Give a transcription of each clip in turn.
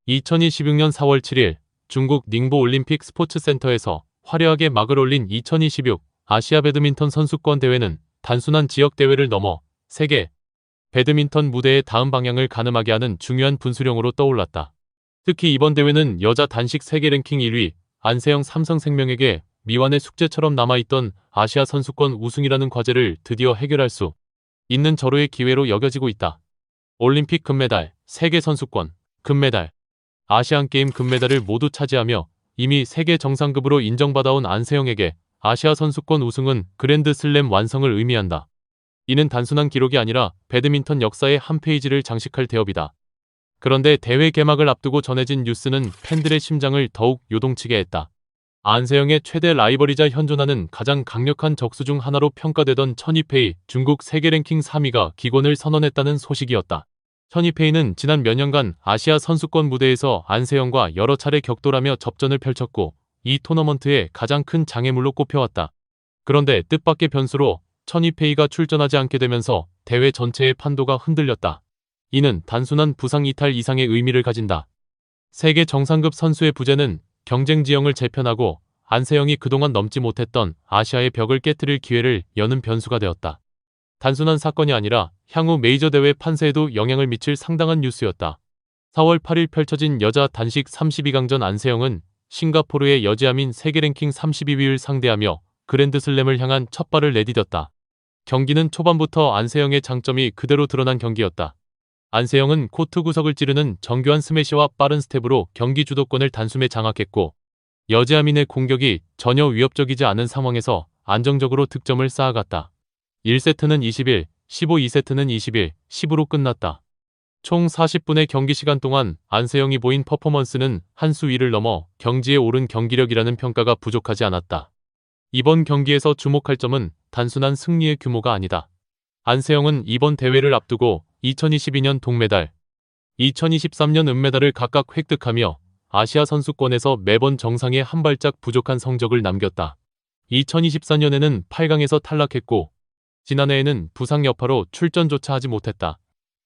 2026년 4월 7일 중국 닝보 올림픽 스포츠센터에서 화려하게 막을 올린 2026 아시아 배드민턴 선수권 대회는 단순한 지역 대회를 넘어 세계 배드민턴 무대의 다음 방향을 가늠하게 하는 중요한 분수령으로 떠올랐다. 특히 이번 대회는 여자 단식 세계 랭킹 1위 안세영 삼성생명에게 미완의 숙제처럼 남아있던 아시아 선수권 우승이라는 과제를 드디어 해결할 수 있는 절호의 기회로 여겨지고 있다. 올림픽 금메달, 세계 선수권, 금메달, 아시안게임 금메달을 모두 차지하며 이미 세계 정상급으로 인정받아온 안세영에게 아시아 선수권 우승은 그랜드슬램 완성을 의미한다. 이는 단순한 기록이 아니라 배드민턴 역사의 한 페이지를 장식할 대업이다. 그런데 대회 개막을 앞두고 전해진 뉴스는 팬들의 심장을 더욱 요동치게 했다. 안세영의 최대 라이벌이자 현존하는 가장 강력한 적수 중 하나로 평가되던 천이페이 중국 세계 랭킹 3위가 기권을 선언했다는 소식이었다. 천이페이는 지난 몇 년간 아시아 선수권 무대에서 안세영과 여러 차례 격돌하며 접전을 펼쳤고 이 토너먼트의 가장 큰 장애물로 꼽혀왔다. 그런데 뜻밖의 변수로 천이페이가 출전하지 않게 되면서 대회 전체의 판도가 흔들렸다. 이는 단순한 부상 이탈 이상의 의미를 가진다. 세계 정상급 선수의 부재는 경쟁 지형을 재편하고 안세영이 그동안 넘지 못했던 아시아의 벽을 깨트릴 기회를 여는 변수가 되었다. 단순한 사건이 아니라 향후 메이저 대회 판세에도 영향을 미칠 상당한 뉴스였다. 4월 8일 펼쳐진 여자 단식 32강전 안세영은 싱가포르의 여지아민 세계 랭킹 32위를 상대하며 그랜드슬램을 향한 첫 발을 내디뎠다. 경기는 초반부터 안세영의 장점이 그대로 드러난 경기였다. 안세영은 코트 구석을 찌르는 정교한 스매시와 빠른 스텝으로 경기 주도권을 단숨에 장악했고 여지아민의 공격이 전혀 위협적이지 않은 상황에서 안정적으로 득점을 쌓아갔다. 1세트는 21, 15, 2세트는 21, 10으로 끝났다. 총 40분의 경기 시간 동안 안세영이 보인 퍼포먼스는 한 수 위를 넘어 경지에 오른 경기력이라는 평가가 부족하지 않았다. 이번 경기에서 주목할 점은 단순한 승리의 규모가 아니다. 안세영은 이번 대회를 앞두고 2022년 동메달, 2023년 은메달을 각각 획득하며 아시아 선수권에서 매번 정상에 한 발짝 부족한 성적을 남겼다. 2024년에는 8강에서 탈락했고 지난해에는 부상 여파로 출전조차 하지 못했다.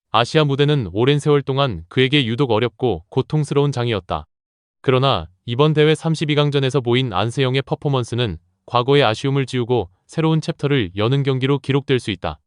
아시아 무대는 오랜 세월 동안 그에게 유독 어렵고 고통스러운 장이었다. 그러나 이번 대회 32강전에서 보인 안세영의 퍼포먼스는 과거의 아쉬움을 지우고 새로운 챕터를 여는 경기로 기록될 수 있다.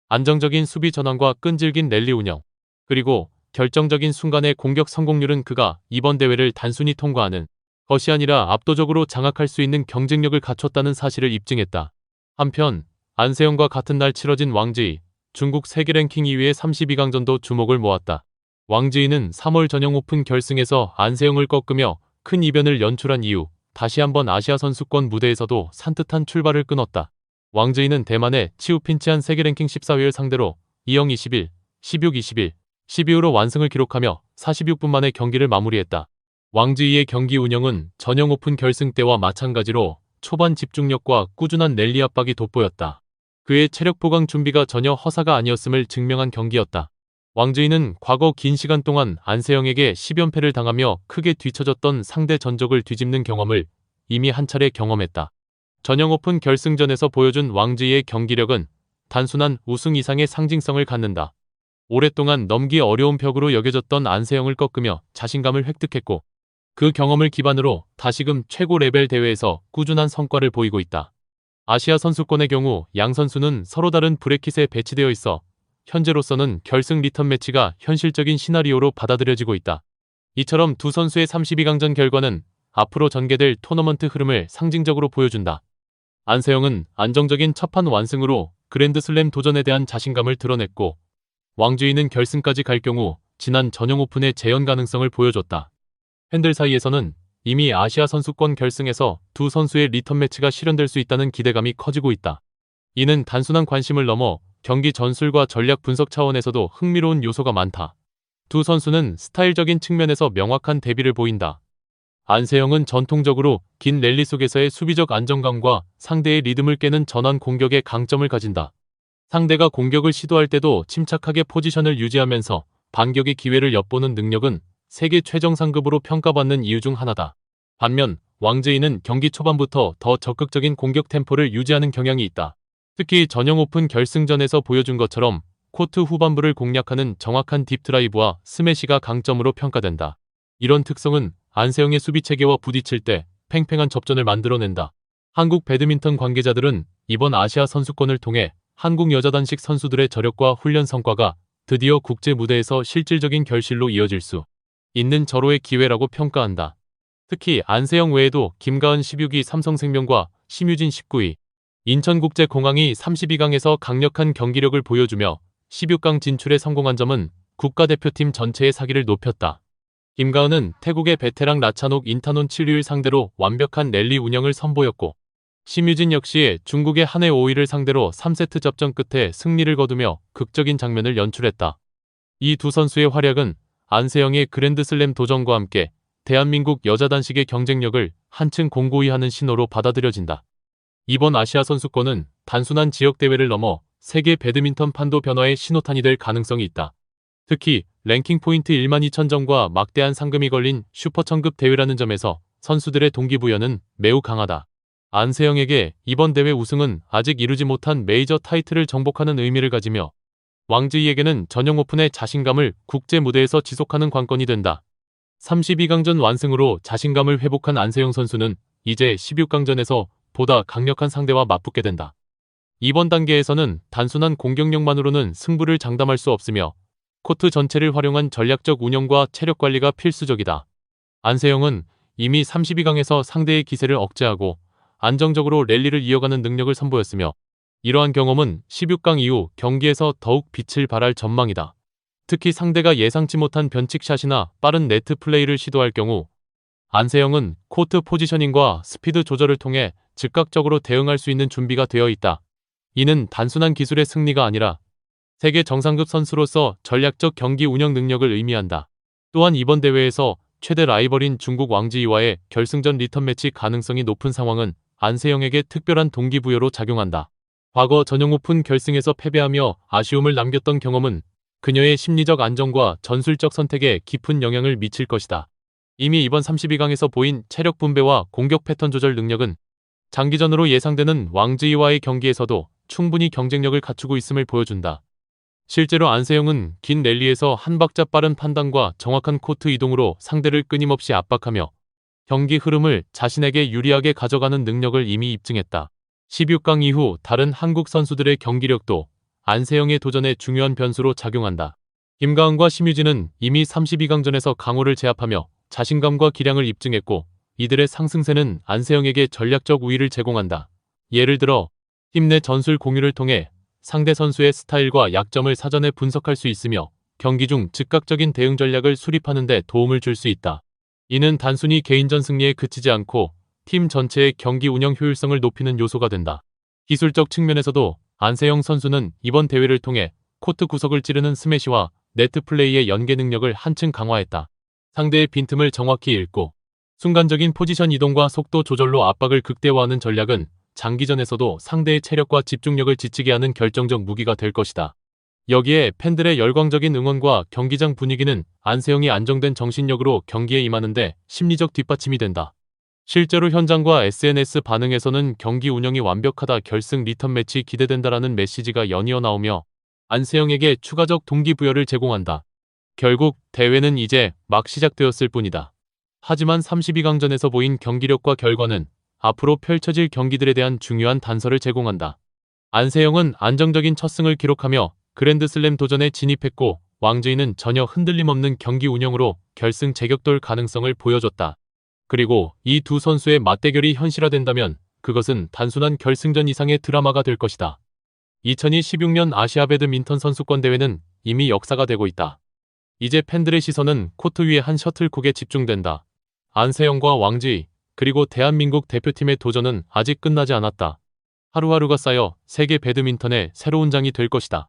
안정적인 수비 전환과 끈질긴 랠리 운영, 그리고 결정적인 순간의 공격 성공률은 그가 이번 대회를 단순히 통과하는 것이 아니라 압도적으로 장악할 수 있는 경쟁력을 갖췄다는 사실을 입증했다. 한편 안세영과 같은 날 치러진 왕지이 중국 세계 랭킹 2위의 32강전도 주목을 모았다. 왕지이는 3월 전형 오픈 결승에서 안세영을 꺾으며 큰 이변을 연출한 이후 다시 한번 아시아 선수권 무대에서도 산뜻한 출발을 끊었다. 왕지이는 대만의 치우핀치안 세계 랭킹 14위를 상대로 2영 21, 16, 21, 12로 완승을 기록하며 46분 만에 경기를 마무리했다. 왕지이의 경기 운영은 전형 오픈 결승 때와 마찬가지로 초반 집중력과 꾸준한 랠리 압박이 돋보였다. 그의 체력 보강 준비가 전혀 허사가 아니었음을 증명한 경기였다. 왕지이는 과거 긴 시간 동안 안세영에게 10연패를 당하며 크게 뒤처졌던 상대 전적을 뒤집는 경험을 이미 한 차례 경험했다. 전형 오픈 결승전에서 보여준 왕지이의 경기력은 단순한 우승 이상의 상징성을 갖는다. 오랫동안 넘기 어려운 벽으로 여겨졌던 안세영을 꺾으며 자신감을 획득했고 그 경험을 기반으로 다시금 최고 레벨 대회에서 꾸준한 성과를 보이고 있다. 아시아 선수권의 경우 양 선수는 서로 다른 브래킷에 배치되어 있어 현재로서는 결승 리턴 매치가 현실적인 시나리오로 받아들여지고 있다. 이처럼 두 선수의 32강전 결과는 앞으로 전개될 토너먼트 흐름을 상징적으로 보여준다. 안세영은 안정적인 첫판 완승으로 그랜드슬램 도전에 대한 자신감을 드러냈고 왕지이는 결승까지 갈 경우 지난 전형 오픈의 재현 가능성을 보여줬다. 팬들 사이에서는 이미 아시아 선수권 결승에서 두 선수의 리턴 매치가 실현될 수 있다는 기대감이 커지고 있다. 이는 단순한 관심을 넘어 경기 전술과 전략 분석 차원에서도 흥미로운 요소가 많다. 두 선수는 스타일적인 측면에서 명확한 대비를 보인다. 안세영은 전통적으로 긴 랠리 속에서의 수비적 안정감과 상대의 리듬을 깨는 전환 공격의 강점을 가진다. 상대가 공격을 시도할 때도 침착하게 포지션을 유지하면서 반격의 기회를 엿보는 능력은 세계 최정상급으로 평가받는 이유 중 하나다. 반면 왕지이는 경기 초반부터 더 적극적인 공격 템포를 유지하는 경향이 있다. 특히 전형 오픈 결승전에서 보여준 것처럼 코트 후반부를 공략하는 정확한 딥드라이브와 스매시가 강점으로 평가된다. 이런 특성은 안세영의 수비 체계와 부딪힐 때 팽팽한 접전을 만들어낸다. 한국 배드민턴 관계자들은 이번 아시아 선수권을 통해 한국 여자 단식 선수들의 저력과 훈련 성과가 드디어 국제 무대에서 실질적인 결실로 이어질 수 있는 절호의 기회라고 평가한다. 특히 안세영 외에도 김가은 16위 삼성생명과 심유진 19위 인천국제공항이 32강에서 강력한 경기력을 보여주며 16강 진출에 성공한 점은 국가대표팀 전체의 사기를 높였다. 김가은은 태국의 베테랑 라차녹 인타논 7위를 상대로 완벽한 랠리 운영을 선보였고 심유진 역시 중국의 한해 5위를 상대로 3세트 접전 끝에 승리를 거두며 극적인 장면을 연출했다. 이 두 선수의 활약은 안세영의 그랜드슬램 도전과 함께 대한민국 여자 단식의 경쟁력을 한층 공고히 하는 신호로 받아들여진다. 이번 아시아 선수권은 단순한 지역대회를 넘어 세계 배드민턴 판도 변화의 신호탄이 될 가능성이 있다. 특히 랭킹 포인트 12,000점과 막대한 상금이 걸린 슈퍼천급 대회라는 점에서 선수들의 동기부여는 매우 강하다. 안세영에게 이번 대회 우승은 아직 이루지 못한 메이저 타이틀을 정복하는 의미를 가지며 왕지이에게는 전용 오픈의 자신감을 국제 무대에서 지속하는 관건이 된다. 32강전 완승으로 자신감을 회복한 안세영 선수는 이제 16강전에서 보다 강력한 상대와 맞붙게 된다. 이번 단계에서는 단순한 공격력만으로는 승부를 장담할 수 없으며 코트 전체를 활용한 전략적 운영과 체력 관리가 필수적이다. 안세영은 이미 32강에서 상대의 기세를 억제하고 안정적으로 랠리를 이어가는 능력을 선보였으며 이러한 경험은 16강 이후 경기에서 더욱 빛을 발할 전망이다. 특히 상대가 예상치 못한 변칙샷이나 빠른 네트 플레이를 시도할 경우 안세영은 코트 포지셔닝과 스피드 조절을 통해 즉각적으로 대응할 수 있는 준비가 되어 있다. 이는 단순한 기술의 승리가 아니라 세계 정상급 선수로서 전략적 경기 운영 능력을 의미한다. 또한 이번 대회에서 최대 라이벌인 중국 왕지이와의 결승전 리턴 매치 가능성이 높은 상황은 안세영에게 특별한 동기부여로 작용한다. 과거 전용 오픈 결승에서 패배하며 아쉬움을 남겼던 경험은 그녀의 심리적 안정과 전술적 선택에 깊은 영향을 미칠 것이다. 이미 이번 32강에서 보인 체력 분배와 공격 패턴 조절 능력은 장기전으로 예상되는 왕지이와의 경기에서도 충분히 경쟁력을 갖추고 있음을 보여준다. 실제로 안세영은 긴 랠리에서 한 박자 빠른 판단과 정확한 코트 이동으로 상대를 끊임없이 압박하며 경기 흐름을 자신에게 유리하게 가져가는 능력을 이미 입증했다. 16강 이후 다른 한국 선수들의 경기력도 안세영의 도전에 중요한 변수로 작용한다. 김가은과 심유진은 이미 32강전에서 강호를 제압하며 자신감과 기량을 입증했고 이들의 상승세는 안세영에게 전략적 우위를 제공한다. 예를 들어 팀 내 전술 공유를 통해 상대 선수의 스타일과 약점을 사전에 분석할 수 있으며 경기 중 즉각적인 대응 전략을 수립하는 데 도움을 줄 수 있다. 이는 단순히 개인전 승리에 그치지 않고 팀 전체의 경기 운영 효율성을 높이는 요소가 된다. 기술적 측면에서도 안세영 선수는 이번 대회를 통해 코트 구석을 찌르는 스매시와 네트 플레이의 연계 능력을 한층 강화했다. 상대의 빈틈을 정확히 읽고 순간적인 포지션 이동과 속도 조절로 압박을 극대화하는 전략은 장기전에서도 상대의 체력과 집중력을 지치게 하는 결정적 무기가 될 것이다. 여기에 팬들의 열광적인 응원과 경기장 분위기는 안세영이 안정된 정신력으로 경기에 임하는데 심리적 뒷받침이 된다. 실제로 현장과 SNS 반응에서는 경기 운영이 완벽하다, 결승 리턴 매치 기대된다라는 메시지가 연이어 나오며 안세영에게 추가적 동기부여를 제공한다. 결국 대회는 이제 막 시작되었을 뿐이다. 하지만 32강전에서 보인 경기력과 결과는 앞으로 펼쳐질 경기들에 대한 중요한 단서를 제공한다. 안세영은 안정적인 첫 승을 기록하며 그랜드슬램 도전에 진입했고 왕지이는 전혀 흔들림 없는 경기 운영으로 결승 제격돌 가능성을 보여줬다. 그리고 이 두 선수의 맞대결이 현실화된다면 그것은 단순한 결승전 이상의 드라마가 될 것이다. 2026년 아시아 배드민턴 선수권 대회는 이미 역사가 되고 있다. 이제 팬들의 시선은 코트 위의 한 셔틀콕에 집중된다. 안세영과 왕지이 그리고 대한민국 대표팀의 도전은 아직 끝나지 않았다. 하루하루가 쌓여 세계 배드민턴의 새로운 장이 될 것이다.